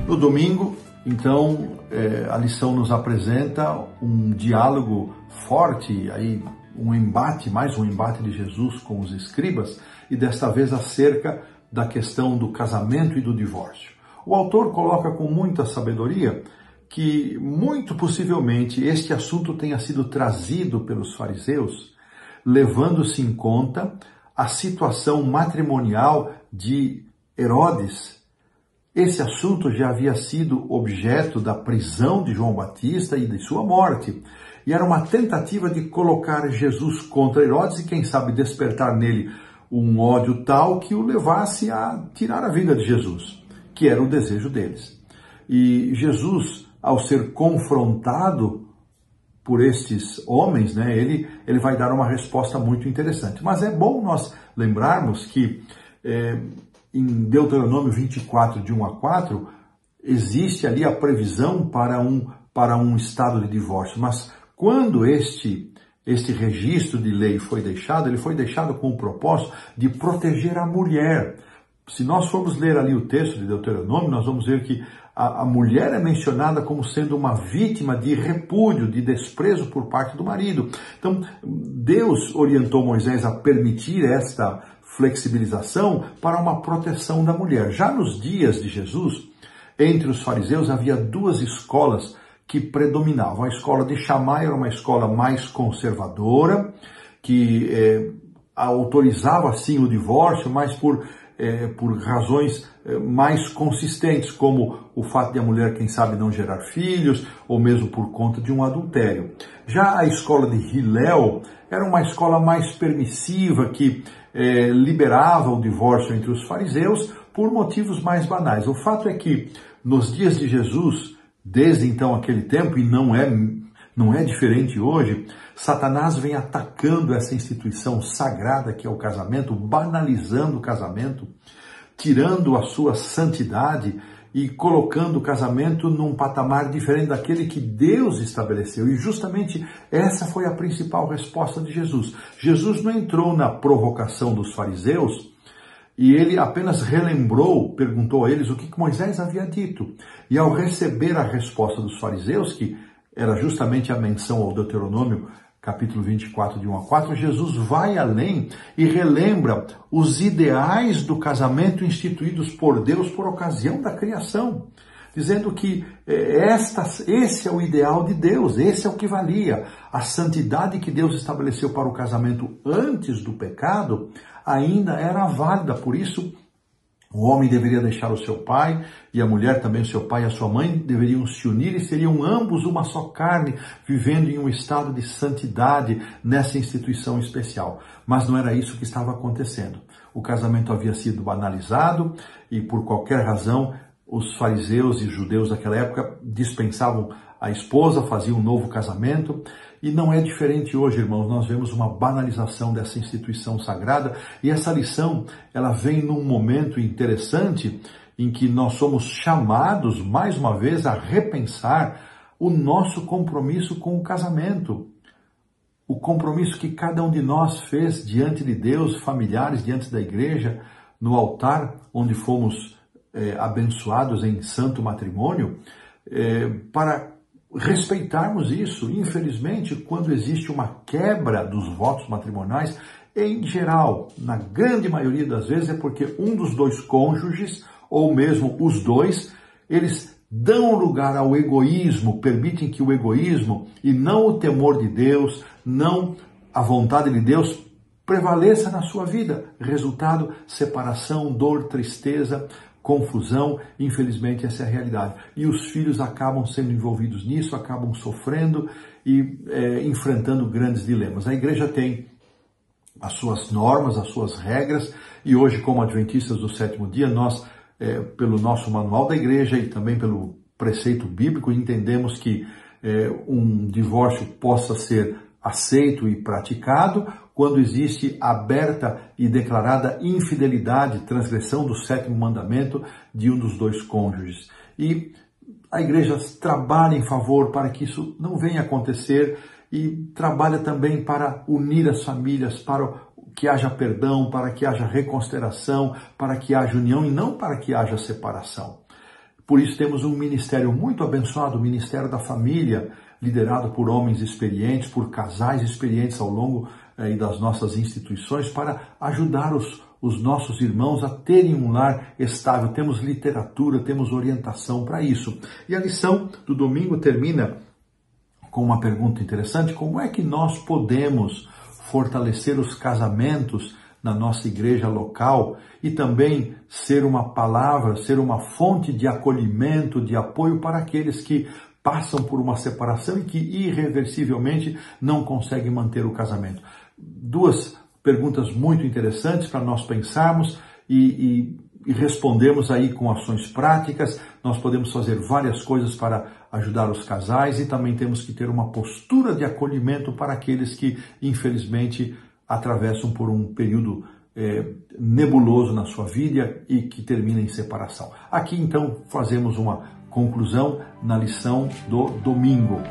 No domingo, então, a lição nos apresenta um diálogo forte, aí um embate, mais um embate de Jesus com os escribas, e desta vez acerca da questão do casamento e do divórcio. O autor coloca com muita sabedoria que, muito possivelmente, este assunto tenha sido trazido pelos fariseus, levando-se em conta a situação matrimonial de Herodes. Esse assunto já havia sido objeto da prisão de João Batista e de sua morte. E era uma tentativa de colocar Jesus contra Herodes e, quem sabe, despertar nele um ódio tal que o levasse a tirar a vida de Jesus, que era o desejo deles. E Jesus, ao ser confrontado por estes homens, ele vai dar uma resposta muito interessante. Mas é bom nós lembrarmos que em Deuteronômio 24, de 1 a 4, existe ali a previsão para um estado de divórcio. Mas quando este registro de lei foi deixado, ele foi deixado com o propósito de proteger a mulher. Se nós formos ler ali o texto de Deuteronômio, nós vamos ver que a mulher é mencionada como sendo uma vítima de repúdio, de desprezo por parte do marido. Então, Deus orientou Moisés a permitir esta flexibilização para uma proteção da mulher. Já nos dias de Jesus, entre os fariseus havia duas escolas que predominavam. A escola de Shammai era uma escola mais conservadora, que autorizava sim o divórcio, mas por razões mais consistentes, como o fato de a mulher, quem sabe, não gerar filhos, ou mesmo por conta de um adultério. Já a escola de Hillel era uma escola mais permissiva, que liberava o divórcio entre os fariseus por motivos mais banais. O fato é que, nos dias de Jesus, desde então aquele tempo, e não é diferente hoje, Satanás vem atacando essa instituição sagrada que é o casamento, banalizando o casamento, tirando a sua santidade e colocando o casamento num patamar diferente daquele que Deus estabeleceu. E justamente essa foi a principal resposta de Jesus. Jesus não entrou na provocação dos fariseus e ele apenas relembrou, perguntou a eles o que Moisés havia dito. E ao receber a resposta dos fariseus, que era justamente a menção ao Deuteronômio, capítulo 24, de 1 a 4, Jesus vai além e relembra os ideais do casamento instituídos por Deus por ocasião da criação, dizendo que esse é o ideal de Deus, esse é o que valia. A santidade que Deus estabeleceu para o casamento antes do pecado ainda era válida, por isso o homem deveria deixar o seu pai e a mulher também o seu pai e a sua mãe deveriam se unir e seriam ambos uma só carne, vivendo em um estado de santidade nessa instituição especial. Mas não era isso que estava acontecendo. O casamento havia sido banalizado e, por qualquer razão, os fariseus e judeus daquela época dispensavam a esposa, faziam um novo casamento. E não é diferente hoje, irmãos. Nós vemos uma banalização dessa instituição sagrada e essa lição, ela vem num momento interessante em que nós somos chamados, mais uma vez, a repensar o nosso compromisso com o casamento. O compromisso que cada um de nós fez diante de Deus, familiares, diante da igreja, no altar onde fomos abençoados em santo matrimônio, para respeitarmos isso. Infelizmente, quando existe uma quebra dos votos matrimoniais, em geral, na grande maioria das vezes, é porque um dos dois cônjuges, ou mesmo os dois, eles dão lugar ao egoísmo, permitem que o egoísmo e não o temor de Deus, não a vontade de Deus, prevaleça na sua vida. Resultado, separação, dor, tristeza, confusão. Infelizmente, essa é a realidade. E os filhos acabam sendo envolvidos nisso, acabam sofrendo e enfrentando grandes dilemas. A igreja tem as suas normas, as suas regras, e hoje, como adventistas do sétimo dia, nós, pelo nosso manual da igreja e também pelo preceito bíblico, entendemos que um divórcio possa ser aceito e praticado quando existe aberta e declarada infidelidade, transgressão do sétimo mandamento de um dos dois cônjuges. E a igreja trabalha em favor para que isso não venha a acontecer e trabalha também para unir as famílias, para que haja perdão, para que haja reconsideração, para que haja união e não para que haja separação. Por isso temos um ministério muito abençoado, o Ministério da Família, liderado por homens experientes, por casais experientes ao longo das nossas instituições, para ajudar os nossos irmãos a terem um lar estável. Temos literatura, temos orientação para isso. E a lição do domingo termina com uma pergunta interessante: como é que nós podemos fortalecer os casamentos na nossa igreja local e também ser uma palavra, ser uma fonte de acolhimento, de apoio para aqueles que passam por uma separação e que irreversivelmente não conseguem manter o casamento? Duas perguntas muito interessantes para nós pensarmos e respondermos aí com ações práticas. Nós podemos fazer várias coisas para ajudar os casais e também temos que ter uma postura de acolhimento para aqueles que, infelizmente, atravessam por um período nebuloso na sua vida e que termina em separação. Aqui, então, fazemos uma conclusão na lição do domingo.